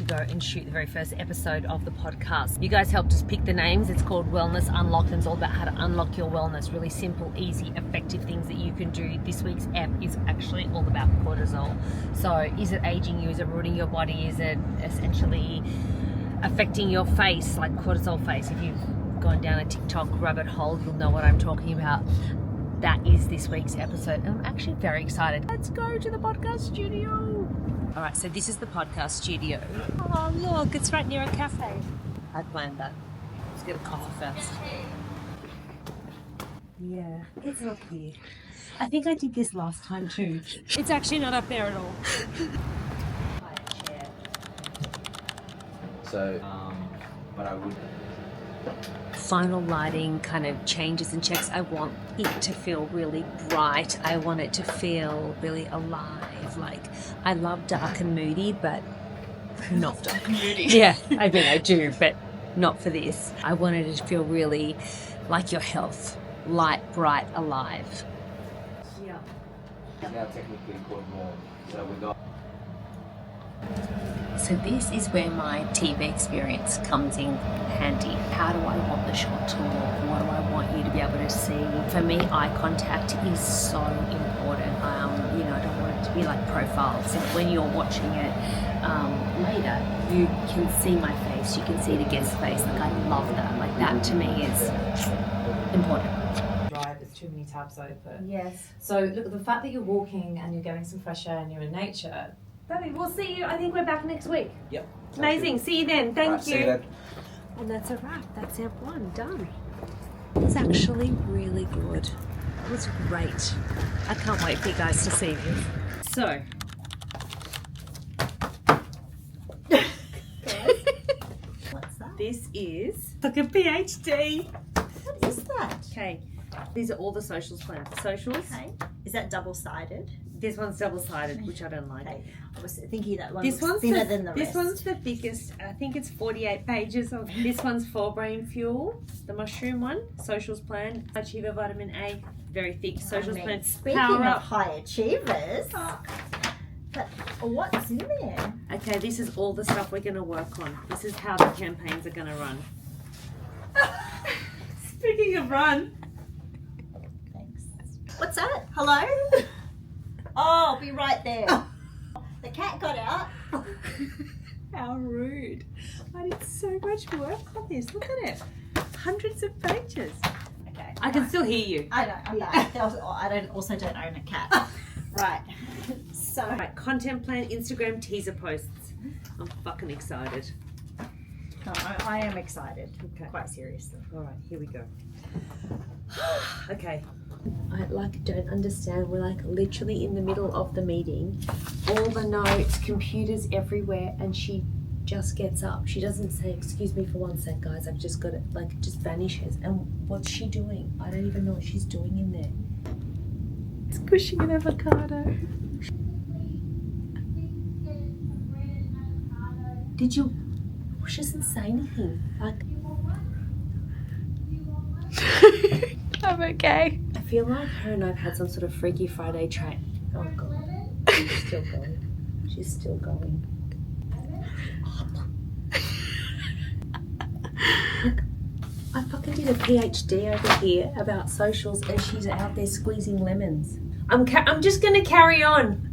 to go and shoot the very first episode of the podcast. You guys helped us pick the names. It's called Wellness Unlocked, and it's all about how to unlock your wellness. Really simple, easy, effective things that you can do. This week's ep is actually all about cortisol. So is it aging you? Is it ruining your body? Is it essentially affecting your face, like cortisol face? If you've gone down a TikTok rabbit hole, you'll know what I'm talking about. That is this week's episode, and I'm actually very excited. Let's go to the podcast studio. All right, so this is the podcast studio. Oh, look, it's right near a cafe. I planned that. Let's get a coffee first. Yeah, it's up here. I think I did this last time too. It's actually not up there at all. So, but I would. Final lighting kind of changes and checks. I want it to feel really bright. I want it to feel really alive. Like, I love dark and moody, but not dark and moody. Yeah, I mean I do, but not for this. I wanted it to feel really like your health. Light, bright, alive. Yeah. It's now technically called more. So we got. So this is where my TV experience comes in handy. How do I want the shot to look? What do I want you to be able to see? For me, eye contact is so important. I don't want it to be like profile. So when you're watching it later, you can see my face, you can see the guest face. Like, I love that. Like, that to me is important. There's too many tabs open. Yes. So look, the fact that you're walking and you're getting some fresh air and you're in nature. Baby, we'll see you. I think we're back next week. Yep. Amazing. See you then. Thank you. See you then. And that's a wrap. That's our one done. It's actually really good. It was great. I can't wait for you guys to see this. So. What's that? This is like a PhD. What is that? Okay. These are all the socials plans. Socials. Okay. Is that double-sided? This one's double-sided, which I don't like. Okay. I was thinking that one This was one's thinner than the This rest. one's the biggest. I think it's 48 pages of. This one's for brain fuel, the mushroom one. Socials plan, achiever vitamin A, very thick. Socials plan. Speaking Power of up. high achievers, but what's in there? Okay, this is all the stuff we're going to work on. This is how the campaigns are going to run. Speaking of run. Thanks. What's that? Hello? Oh, I'll be right there. The cat got out. How rude. I did so much work on this. Look at it. Hundreds of pages. Okay. I can still hear you. I also don't own a cat. Right. So. Right, content plan, Instagram teaser posts. I'm fucking excited. No, I am excited. Okay. Quite seriously. All right, here we go. Okay. I don't understand. We're like literally in the middle of the meeting. All the notes, computers everywhere, and she just gets up. She doesn't say, "Excuse me for 1 sec, guys. I've just got it." Like, just vanishes. And what's she doing? I don't even know what she's doing in there. Squishing an avocado. Did you? She doesn't say anything. Like. I'm okay. I feel like her and I've had some sort of Freaky Friday train. Oh god. She's still going. She's still going. Look, I fucking did a PhD over here about socials, and she's out there squeezing lemons. I'm just gonna carry on.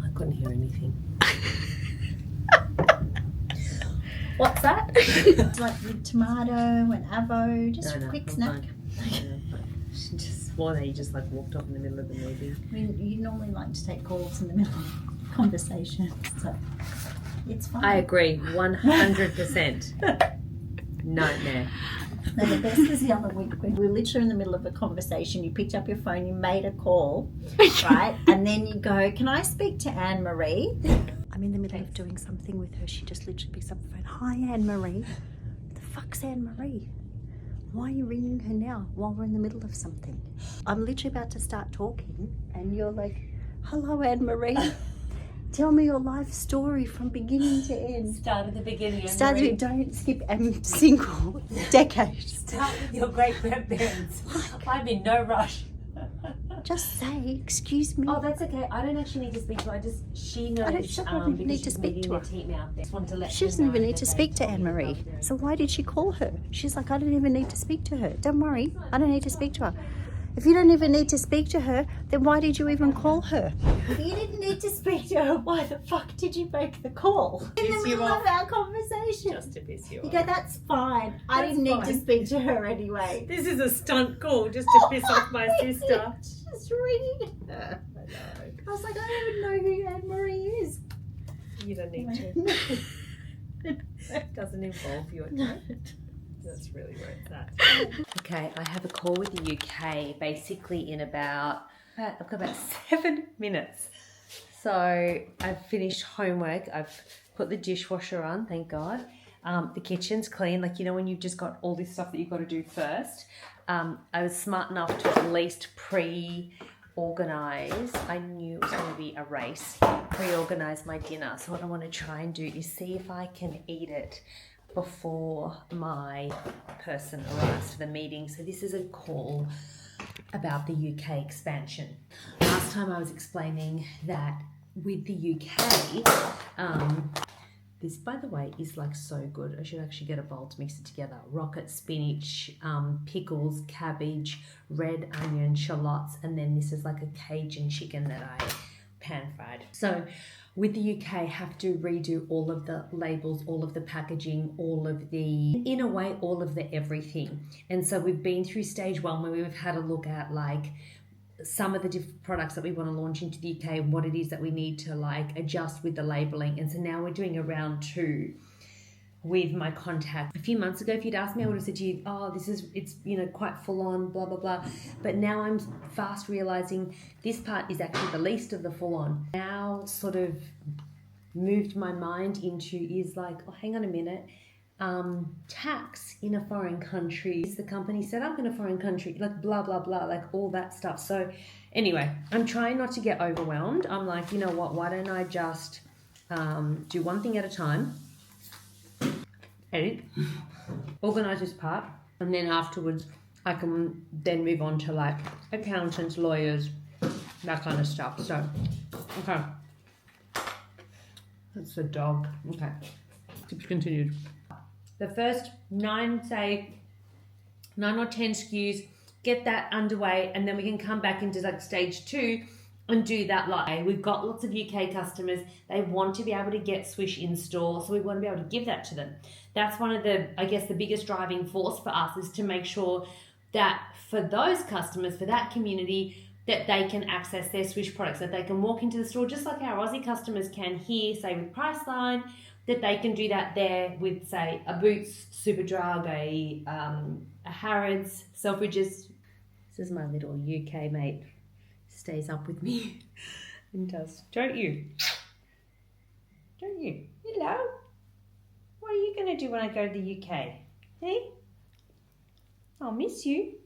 I couldn't hear anything. What's that? It's like with tomato and avo, just a quick snack. She just swore that you just like walked off in the middle of the movie. I mean, you normally like to take calls in the middle of conversations, so it's fine. I agree, 100%. Nightmare. No, the best was the other week when we were literally in the middle of a conversation. You picked up your phone, you made a call, right? And then you go, "Can I speak to Anne Marie?" I'm in the middle of doing something with her. She just literally picks up the phone. "Hi, Anne Marie." "The fuck's Anne Marie? Why are you ringing her now while we're in the middle of something?" I'm literally about to start talking, and you're like, "Hello, Anne Marie. Tell me your life story from beginning to end." Start at the beginning. Start with, don't skip a single decade. Start with your great grandparents. I'm in no rush. Just say, excuse me. Oh, that's okay. I don't actually need to speak to her. She knows she doesn't even need to speak to her. the team out there. Just wanted to let She her doesn't even know need that to they speak to told me Anne-Marie. about doing So why did she call her? She's like, I don't even need to speak to her. Don't worry, I don't need to speak to her. If you don't even need to speak to her, then why did you even call her? If you didn't need to speak to her, why the fuck did you make the call? In the middle of our conversation. just to piss you You off. go, that's fine. I That's didn't need to fine. speak to her anyway. This is a stunt call just to piss off my sister. Just ringing her. I was like, I don't even know who Anne-Marie is. You don't need to. It doesn't involve you, okay? That's really where it's at. Okay, I have a call with the UK basically in I've got about 7 minutes. So I've finished homework. I've put the dishwasher on, thank God. The kitchen's clean, like, you know, when you've just got all this stuff that you've got to do first. I was smart enough to at least pre-organise. I knew it was going to be a race. Pre-organise my dinner. So what I want to try and do is see if I can eat it before my person arrives for the meeting. So this is a call about the UK expansion. Last time I was explaining that with the UK, this, by the way, is like so good. I should actually get a bowl to mix it together. Rocket spinach, pickles, cabbage, red onion, shallots, and then this is like a Cajun chicken that I pan fried. So with the UK, have to redo all of the labels, all of the packaging, all of the, in a way, all of the everything. And so we've been through stage 1 where we've had a look at like some of the different products that we want to launch into the UK and what it is that we need to like adjust with the labeling. And so now we're doing a round 2 with my contact. A few months ago, if you'd asked me, I would have said to you, oh, it's, you know, quite full on, blah, blah, blah. But now I'm fast realizing this part is actually the least of the full on. Now sort of moved my mind into is like, oh, hang on a minute. Tax in a foreign country, is the company set up in a foreign country, like blah, blah, blah, like all that stuff. So anyway, I'm trying not to get overwhelmed. I'm like, you know what, why don't I just do one thing at a time, edit, organize this part, and then afterwards I can then move on to like accountants, lawyers, that kind of stuff. So, okay. That's the dog. Okay. To be continued. The first 9 or 10 SKUs, get that underway, and then we can come back into like stage 2 and do that. Like, we've got lots of UK customers. They want to be able to get SWIISH in store, so we want to be able to give that to them. That's one of the, I guess, the biggest driving force for us is to make sure that for those customers, for that community, that they can access their SWIISH products, that they can walk into the store just like our Aussie customers can here, say with Priceline, that they can do that there with, say, a Boots, Superdrug, a Harrods, Selfridges. This is my little UK mate. Stays up with me and does. Don't you? Don't you? Hello? What are you going to do when I go to the UK? Hey? I'll miss you.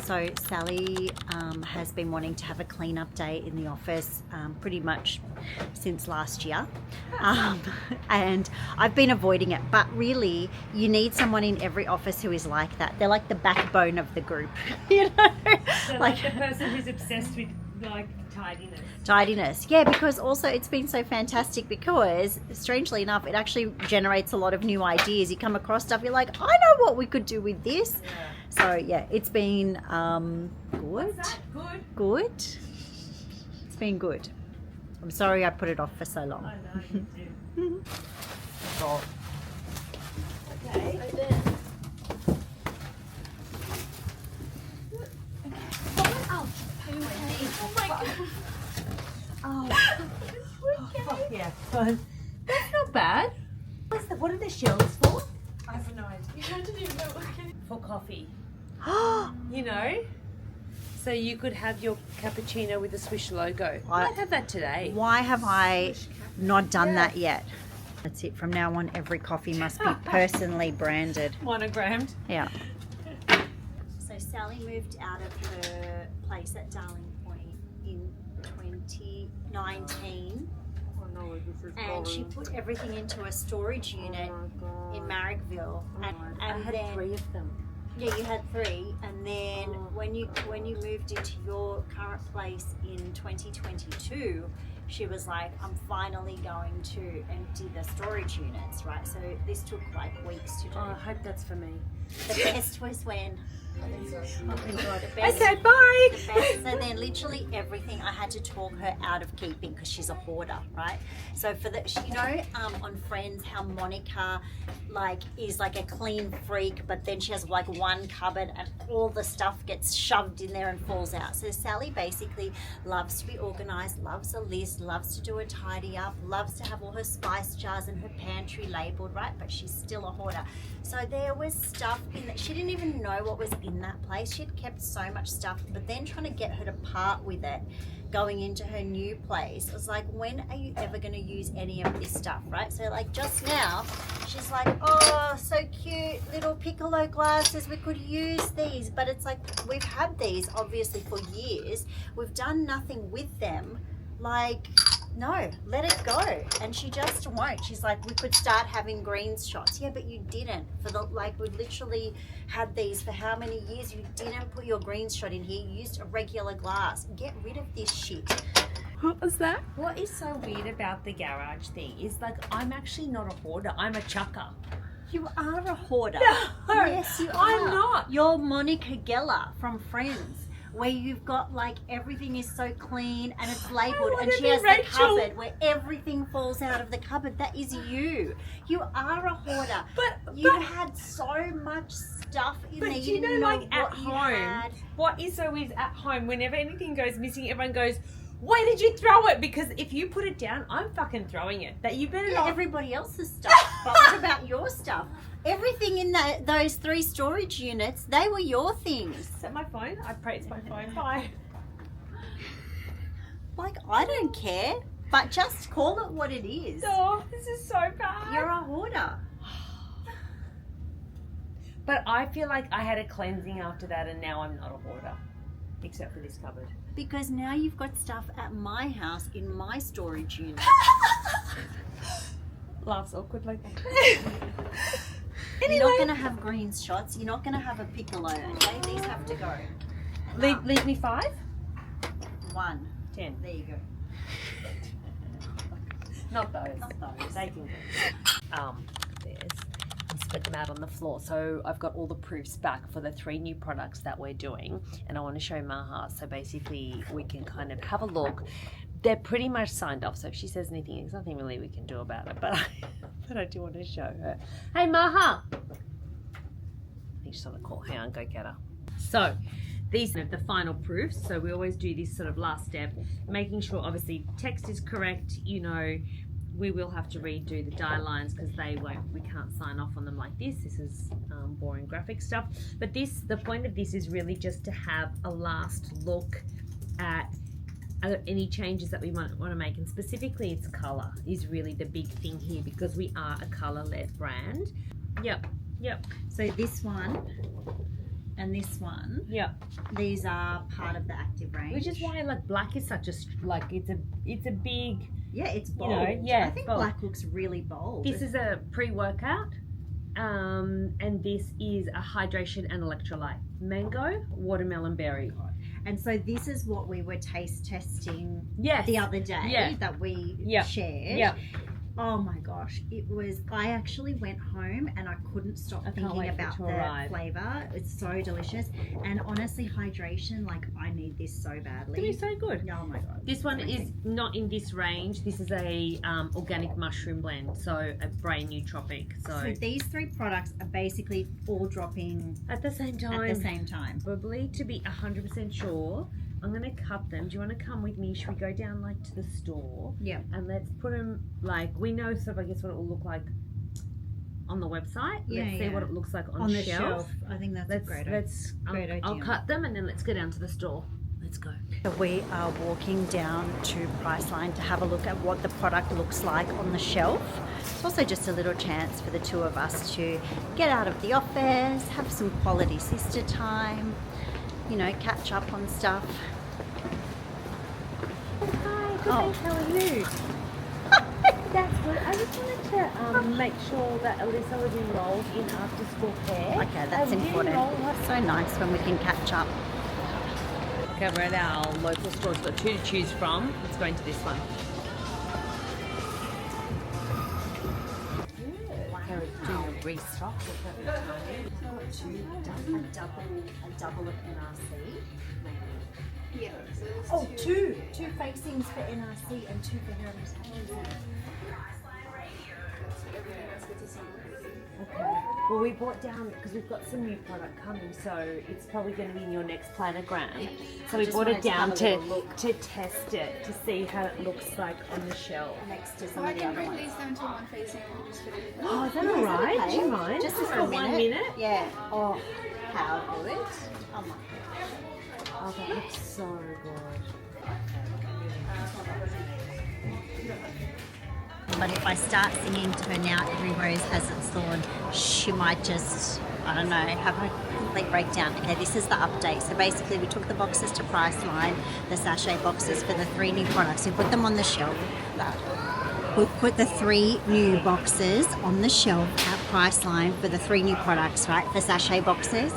So Sally has been wanting to have a clean-up day in the office pretty much since last year, and I've been avoiding it, but really you need someone in every office who is like that. They're like the backbone of the group, you know. So like the person who's obsessed with like tidiness, yeah, because also it's been so fantastic because strangely enough it actually generates a lot of new ideas. You come across stuff, you're like, I know what we could do with this. Yeah. So yeah, it's been good. Good. It's been good. I'm sorry I put it off for so long. I know you do. Oh. Okay. Oh my god. Oh yeah. That's not bad. What are the shells for? I have no idea. I didn't even know what For coffee. You know? So you could have your cappuccino with the SWIISH logo. I might have that today. Why have I not done that yet? That's it. From now on, every coffee must be personally branded. Monogrammed. Yeah. So Sally moved out of her place at Darling Point in 2019. And she put everything into a storage unit in Marrickville. And I had then 3 of them. Yeah, you had 3, and then when you moved into your current place in 2022, she was like, I'm finally going to empty the storage units, right? So this took like weeks to do. Oh, I hope that's for me. The best was when oh my god, the I best, said bye. the best. So then literally everything I had to talk her out of keeping because she's a hoarder, right? So for the, you know, on Friends how Monica like is like a clean freak, but then she has like one cupboard and all the stuff gets shoved in there and falls out. So Sally basically loves to be organized, loves a list, loves to do a tidy up, loves to have all her spice jars and her pantry labeled, right? But she's still a hoarder. So there was stuff in that she didn't even know what was in that place. She had kept so much stuff, but then trying to get her to part with it going into her new place, I was like, when are you ever going to use any of this stuff, right? So like just now she's like, oh, so cute little piccolo glasses, we could use these. But it's like, we've had these obviously for years, we've done nothing with them. Like, no, let it go. And she just won't. She's like, we could start having greens shots. Yeah, but you didn't. For the like, we've literally had these for how many years? You didn't put your greens shot in here. You used a regular glass. Get rid of this shit. What was that? What is so weird about the garage thing is like, I'm actually not a hoarder. I'm a chucker. You are a hoarder. No, yes, you are. I'm not. You're Monica Geller from Friends, where you've got like everything is so clean and it's labeled, and she has the cupboard where everything falls out of the cupboard. That is you. You are a hoarder. But you had so much stuff in there. You know, like at home, had. what is so weird at home, whenever anything goes missing, everyone goes, why did you throw it? Because if you put it down, I'm fucking throwing it. That you better not. Everybody else's stuff. But what about your stuff? Everything in those 3 storage units, they were your things. Is that my phone? I pray it's my phone. Bye. Like, I don't care, but just call it what it is. Oh, this is so bad. You're a hoarder. But I feel like I had a cleansing after that, and now I'm not a hoarder. Except for this cupboard. Because now you've got stuff at my house in my storage unit. Laughs awkwardly. You're not going to have greens shots. You're not going to have a piccolo, okay? These have to go. Leave me 5? 1. 10. There you go. Not those. Not those. They can go. There's. I split them out on the floor. So I've got all the proofs back for the 3 new products that we're doing, and I want to show Maha. So basically, we can kind of have a look. They're pretty much signed off. So if she says anything, there's nothing really we can do about it. But I do want to show her. Hey, Maha. I think she's on a call. Hang on, go get her. So these are the final proofs. So we always do this sort of last step, making sure obviously text is correct. You know, we will have to redo the die lines because we can't sign off on them like this. This is boring graphic stuff. But the point of this is really just to have a last look at any changes that we might want to make, and specifically its color is really the big thing here because we are a color-led brand. Yep. So this one and this one, these are part of the active range. Which is why like black is such a it's a big. Yeah, it's bold. You know, yeah, I think bold. black looks really bold. This is a pre-workout, and this is a hydration and electrolyte. Mango, watermelon, berry. And so this is what we were taste testing the other day that we shared. Yeah. Oh my gosh, I actually went home and I couldn't stop thinking about the flavour. It's so delicious. And honestly, hydration, like I need this so badly. It's so good. Oh my God. This one is not in this range. This is a organic mushroom blend, so a brain nootropic. So these 3 products are basically all dropping at the same time. Probably to be 100% sure. I'm going to cut them. Do you want to come with me? Should we go down like to the store? Yeah. And let's put them like, we know sort of I guess what it will look like on the website. Let's see what it looks like on the shelf. I think that's a great idea. I'll cut them and then let's go down to the store. Let's go. So we are walking down to Priceline to have a look at what the product looks like on the shelf. It's also just a little chance for the 2 of us to get out of the office, have some quality sister time, you know, catch up on stuff. Hi, good thanks, how are you? That's good. I just wanted to make sure that Alyssa was enrolled in after school care. Okay, that's important. So nice when we can catch up. Okay, we're at our local store. We've got 2 to choose from. Let's go into this one. Okay, we're doing a restock. A double of NRC. Yeah. Oh, two facings for NRC and 2 for heritage. Okay. Well, we brought down, because we've got some new product coming, so it's probably going to be in your next planogram. So we brought it down to test it, to see how it looks like on the shelf. Next to some of I the can other bring ones. these down to one facing and just fit it in. Oh, is that all right? okay? Do you mind? Just for for a 1 minute? Yeah. Oh, how good. Oh my. Oh, that looks so good. But if I start singing to her now, every rose has its thorn, she might just, I don't know, have a complete breakdown. Okay, this is the update. So basically we took the boxes to Priceline, the sachet boxes for the 3 new products. We put them on the shelf. We put the 3 new boxes on the shelf at Priceline for the 3 new products, right? The sachet boxes.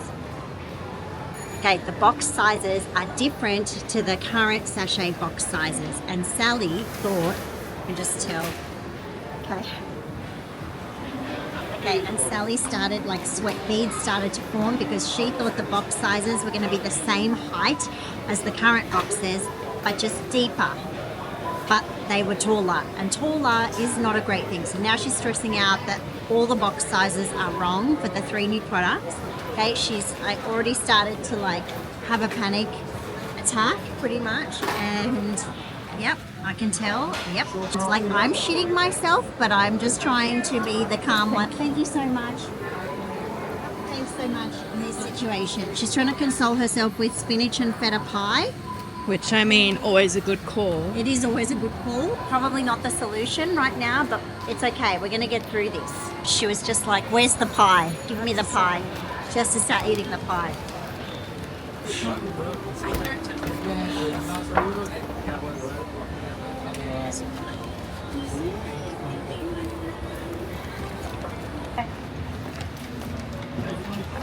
Okay, the box sizes are different to the current sachet box sizes. And Sally thought, you can just tell, okay, and Sally started, like, sweat beads started to form because she thought the box sizes were going to be the same height as the current boxes, but just deeper. But they were taller, and taller is not a great thing. So now she's stressing out that all the box sizes are wrong for the 3 new products. Okay, she's already started to, like, have a panic attack pretty much, and yep, I can tell. Yep, it's like I'm shitting myself, but I'm just trying to be the calm one. Thank you so much. Thanks so much in this situation. She's trying to console herself with spinach and feta pie. Which, I mean, always a good call. It is always a good call. Probably not the solution right now, but it's okay. We're going to get through this. She was just like, where's the pie? Give me the pie. She has to start eating the pie.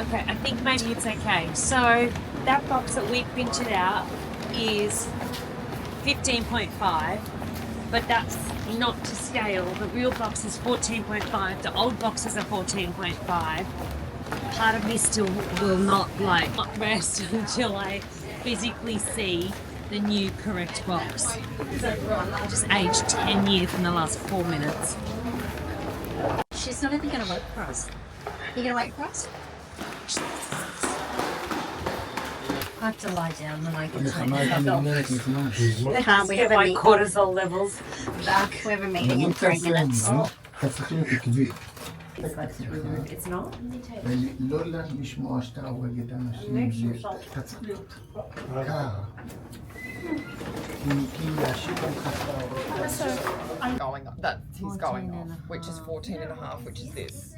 Okay, I think maybe it's okay. So that box that we printed out is 15.5, but that's not to scale. The real box is 14.5. The old boxes are 14.5. Part of me still will not rest until I physically see the new correct box. I just aged 10 years in the last 4 minutes. She's not even going to wait for us. You going to wait for us? I have to lie down when I get to Can't we have a my meeting? cortisol levels back. We have a meeting in 3 minutes. It's not? لولا مش ماشتا وجدنا going up. That he's going off, which is 14 and a half, which is this.